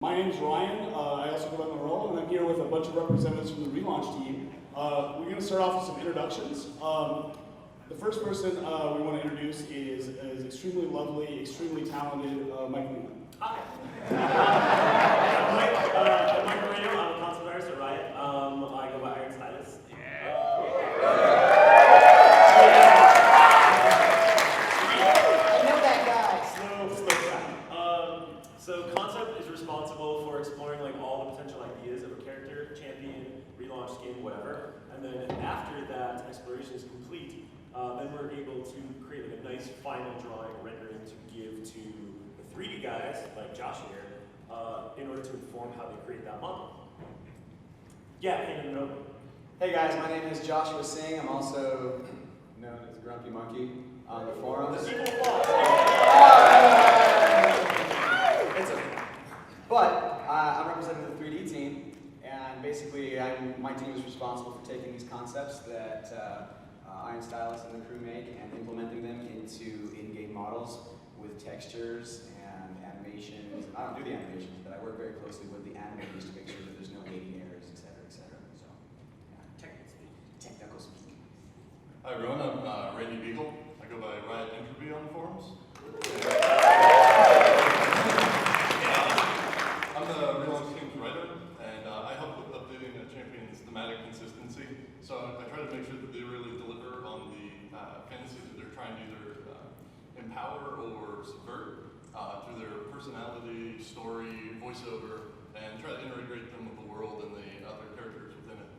My name's Ryan. I also go on the role, and I'm here with a bunch of representatives from the Relaunch team. We're going to start off with some introductions. The first person we want to introduce is extremely lovely, extremely talented Mike Newman. Hi. I'm Mike Moreno. I'm a concept artist at Riot. I go by Iron Stylus. I know that guy. Slow down. So concept is responsible for exploring like all the potential ideas of a character, champion, relaunch skin, whatever. And then after that exploration is complete, then we're able to create like a nice final drawing rendering to give to the 3D guys, like Josh here, in order to inform how they create that model. Yeah, hand it over. Hey guys, my name is Joshua Singh. I'm also known as Grumpy Monkey on the forums. The people fly. It's okay. But I'm representing the 3D team, and basically my team is responsible for taking these concepts that Iron Stylus and the crew make and implementing them into in-game models with textures and animations. I don't do the animations, but I work very closely with the animators to make sure that there's no gating errors, etc., etc. So, yeah. Technical speak. Hi everyone, I'm Randy Beagle. I go by Riot Entropy on the forums. I'm the Relaunch team's writer, and I help with updating the champion's thematic consistency. So I try to make sure that they really deliver on the fantasy that they're trying to either empower or subvert through their personality, story, voiceover, and try to integrate them with the world and the other characters within it.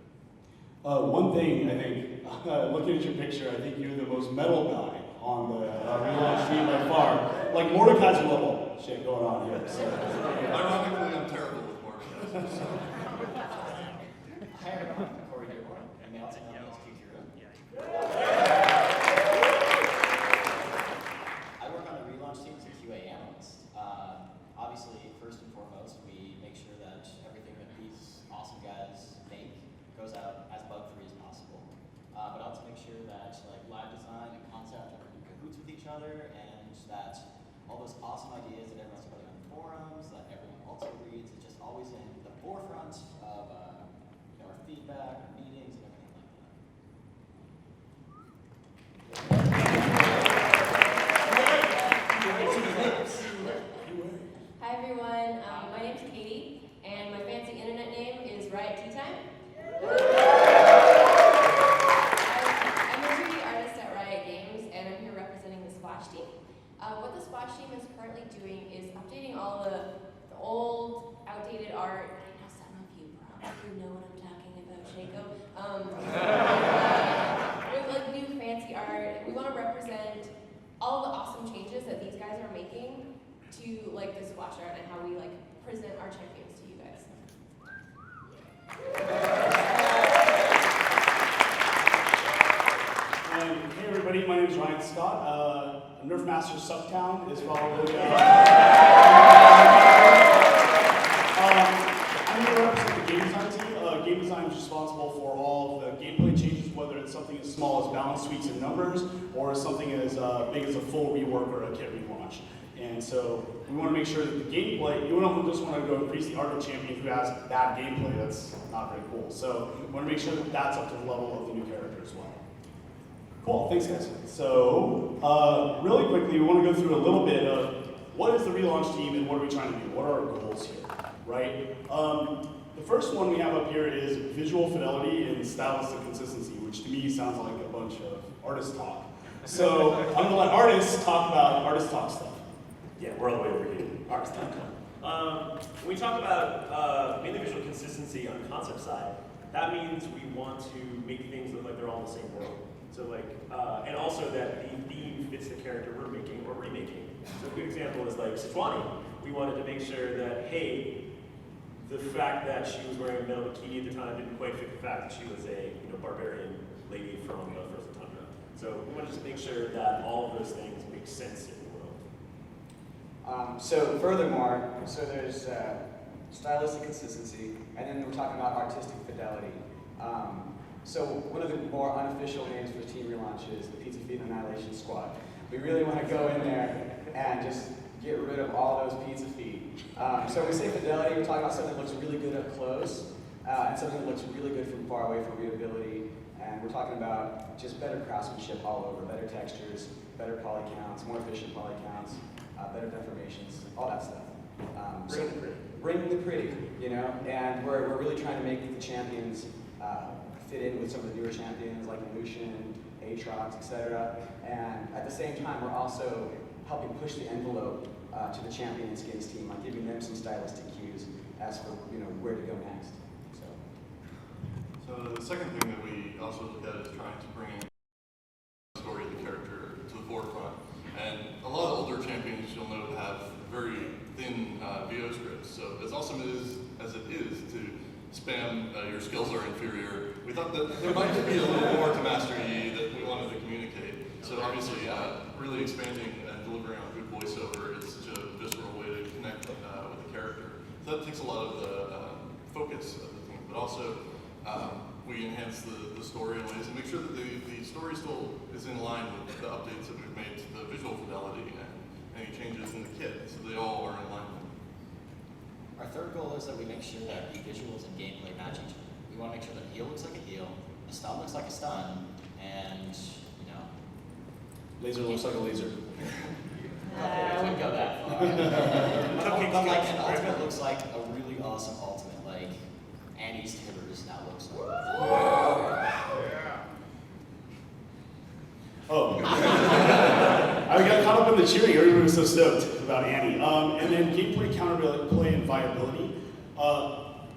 One thing, I think, looking at your picture, I think you're the most metal guy on the Relaunch team by far. Like Mordecai's a little shit going on here. So. Ironically, I'm terrible with Mordecai. So. Hi everyone, Corey Dearborn, and now take on this Kikira. I work on the Relaunch team as a QA analyst. Obviously, first and foremost, we make sure that everything that these awesome guys make goes out as bug-free as possible. But also make sure that like live design and concept are in cahoots with each other, and that all those awesome ideas that everyone's putting on the forums, that everyone also reads, is just always in the forefront of our feedback, our meetings, and everything like that. Hi everyone, my name's Katie, and my fancy internet name is Riot Tea Time. I'm a 2D artist at Riot Games, and I'm here representing the Splash team. What the Splash team is currently doing is updating all the old, outdated art. I know some of you probably know what I'm talking about, Shaco. With like new fancy art, we want to represent all the awesome changes that these guys are making to like the splash art and how we like present our champions to you guys. Hey everybody, my name is Ryan Scott. Nerf Master Sucktown is probably. I'm here to represent the game design team. Game design is responsible for all of the gameplay changes, whether it's something as small as balance tweaks and numbers, or something as big as a full rework or a kit relaunch. And so we want to make sure that the gameplay, you don't just want to go increase the art of a champion who has bad gameplay. That's not very cool. So we want to make sure that that's up to the level of the new character as well. Cool, thanks guys. So really quickly, we want to go through a little bit of what is the Relaunch team and what are we trying to do? What are our goals here, right? The first one we have up here is visual fidelity and stylistic consistency, which to me sounds like a bunch of artist talk. So I'm going to let artists talk about artist talk stuff. Yeah, we're all the way over here. Artist talk. When we talk about mainly visual consistency on the concept side, that means we want to make things look like they're all in the same world. So like, and also that the theme fits the character we're making or remaking. So a good example is like Sejuani. We wanted to make sure that, hey, the fact that she was wearing a metal bikini at the time didn't quite fit the fact that she was a barbarian lady from the Frozen Tundra. So we wanted to make sure that all of those things make sense in the world. So furthermore, there's stylistic consistency, and then we're talking about artistic fidelity. So one of the more unofficial names for Team Relaunch is the Pizza Feed Annihilation Squad. We really want to go in there and just get rid of all those pizza feet So when we say fidelity, we're talking about something that looks really good up close, and something that looks really good from far away for readability. And we're talking about just better craftsmanship all over, better textures, better poly counts, more efficient poly counts, better deformations, all that stuff. Bring the pretty, you know, and we're really trying to make the champions fit in with some of the newer champions like Lucian, Aatrox, etc. And at the same time, we're also helping push the envelope to the champion and skins team, like giving them some stylistic cues as for where to go next. So the second thing that we also look at is trying to bring the story of the character to the forefront. And a lot of older champions, you'll note, have very thin VO scripts. So as awesome as it is to spam your skills are inferior, we thought that there might be a little more to Master Yi that we wanted to communicate. So obviously, really expanding and delivering on good voiceover is such a visceral way to connect with the character. So that takes a lot of the focus of the team, but also we enhance the story in ways and make sure that the story still is in line with the updates that we've made to the visual fidelity and any changes in the kit, so they all are in alignment. Our third goal is that we make sure that the visuals and gameplay match each other. We want to make sure that a heal looks like a heal, a stun looks like a stun, and, Laser looks like a laser. I wouldn't go that far. But like an ultimate looks like a really awesome ultimate, like Annie's Tibbers now looks like. Oh. I got caught up in the cheering. Everybody was so stoked about Annie. And then gameplay, counterplay, and viability.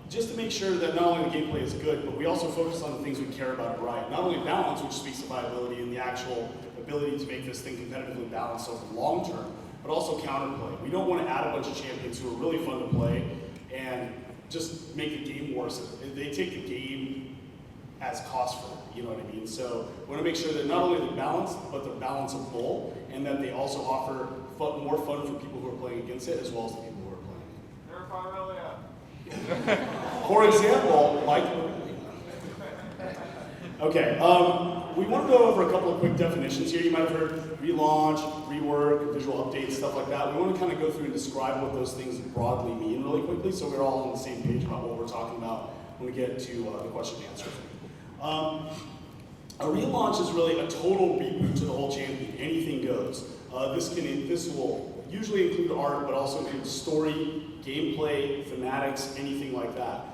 Just to make sure that not only the gameplay is good, but we also focus on the things we care about right. Not only balance, which speaks to viability and the actual ability to make this thing competitively balanced over the long term, but also counterplay. We don't want to add a bunch of champions who are really fun to play and just make the game worse. They take the game as cost for them, you know what I mean? So we want to make sure that not only they're balanced, but they're balanceable, and that they also offer more fun for people who are playing against it, as well as the people who are playing. For example, like, okay, we want to go over a couple of quick definitions here. You might have heard relaunch, rework, visual updates, stuff like that. We want to kind of go through and describe what those things broadly mean really quickly, so we're all on the same page about what we're talking about when we get to the question and answer. A relaunch is really a total reboot to the whole champion. Anything goes. This will usually include art, but also include story, gameplay, thematics, anything like that.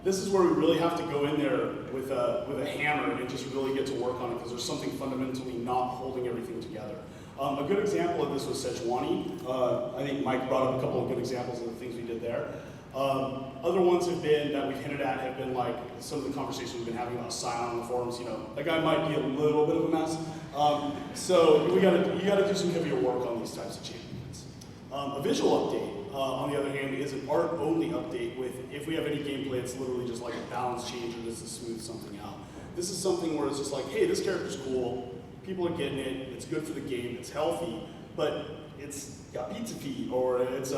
This is where we really have to go in there with a hammer and just really get to work on it, because there's something fundamentally not holding everything together. A good example of this was Sejuani. I think Mike brought up a couple of good examples of the things we did there. Other ones have been, that we've hinted at, have been like some of the conversations we've been having about Scion on the forums. That guy might be a little bit of a mess. So you gotta do some heavier work on these types of champions. A visual update, on the other hand, is an art-only update with, if we have any gameplay, it's literally just like a balance change or just to smooth something out. This is something where it's just like, hey, this character's cool, people are getting it, it's good for the game, it's healthy, but it's got pizza feet, or it's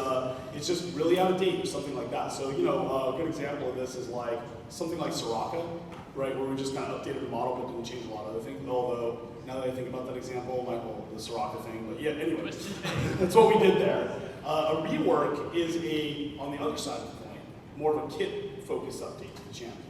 just really out of date, or something like that. So, a good example of this is like something like Soraka, right, where we just kind of updated the model but didn't change a lot of other things. Although, now that I think about that example, the Soraka thing, but yeah, anyways, that's what we did there. A rework is on the other side of the coin, more of a kit-focused update to the champion.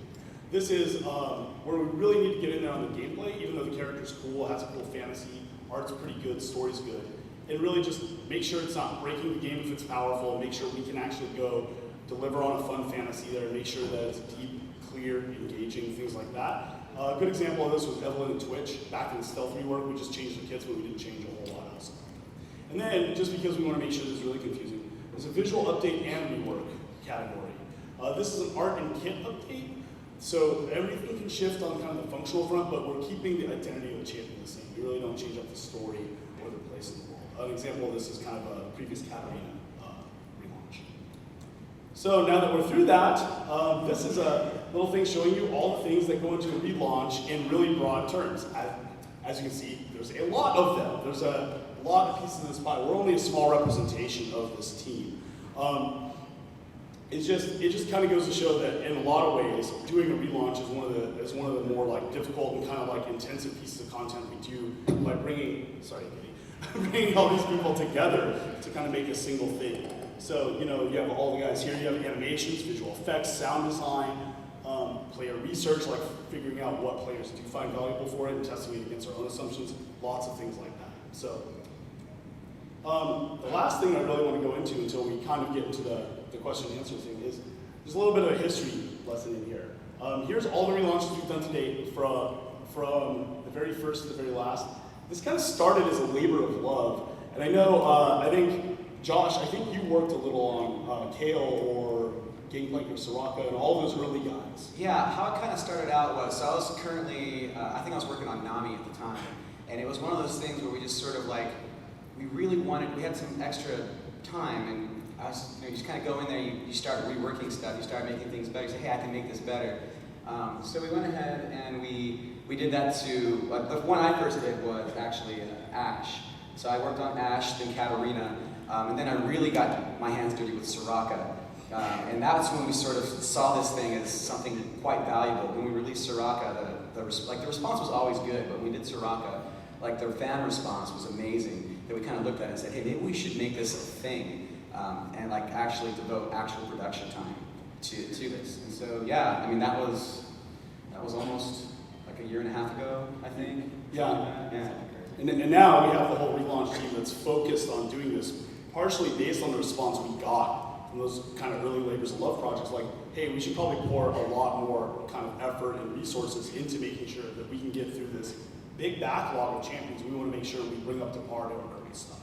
This is where we really need to get in there on the gameplay, even though the character's cool, has a cool fantasy, art's pretty good, story's good, and really just make sure it's not breaking the game if it's powerful, make sure we can actually go deliver on a fun fantasy there, make sure that it's deep, clear, engaging, things like that. A good example of this was Evelyn and Twitch. Back in the stealth rework, we just changed the kits, but we didn't change a whole lot else. And then, just because we want to make sure this is really confusing, there's a visual update and rework category. This is an art and kit update, so everything can shift on kind of the functional front, but we're keeping the identity of the champion the same. We really don't change up the story or the place in the world. An example of this is kind of a previous Katarina relaunch. So now that we're through that, this is a little thing showing you all the things that go into a relaunch in really broad terms. As you can see, there's a lot of them. There's a lot of pieces of this pie. We're only a small representation of this team. It just kind of goes to show that in a lot of ways, doing a relaunch is one of the more like difficult and kind of like intensive pieces of content we do by bringing all these people together to kind of make a single thing. So, you know, you have all the guys here, you have animations, visual effects, sound design, player research, like figuring out what players do find valuable for it and testing it against our own assumptions, lots of things like that. So, the last thing I really want to go into until we kind of get into the question and answer thing is there's a little bit of a history lesson in here. Here's all the relaunches we've done to date from the very first to the very last. This kind of started as a labor of love. And I know, I think, Josh, I think you worked a little on Kale or Gangplank or Soraka and all those early guys. Yeah, how it kind of started out was, so I was currently, I think I was working on Nami at the time. And it was one of those things where we just sort of like, we really wanted, we had some extra time, and I was, you just kind of go in there, you start reworking stuff, you start making things better, you say, hey, I can make this better. So we went ahead and we did that to, the one I first did was actually Ash. So I worked on Ash, then Katarina, and then I really got my hands dirty with Soraka. And that's when we sort of saw this thing as something quite valuable. When we released Soraka, the response was always good, but when we did Soraka, like the fan response was amazing, that we kind of looked at it and said, hey, maybe we should make this a thing, and like actually devote actual production time to this. And so yeah, I mean that was almost like a year and a half ago, I think. Yeah. Yeah. And now we have the whole relaunch team that's focused on doing this, partially based on the response we got from those kind of early labors of love projects, like, hey, we should probably pour a lot more kind of effort and resources into making sure that we can get through this big backlog of champions. We want to make sure we bring up to par to our early stuff.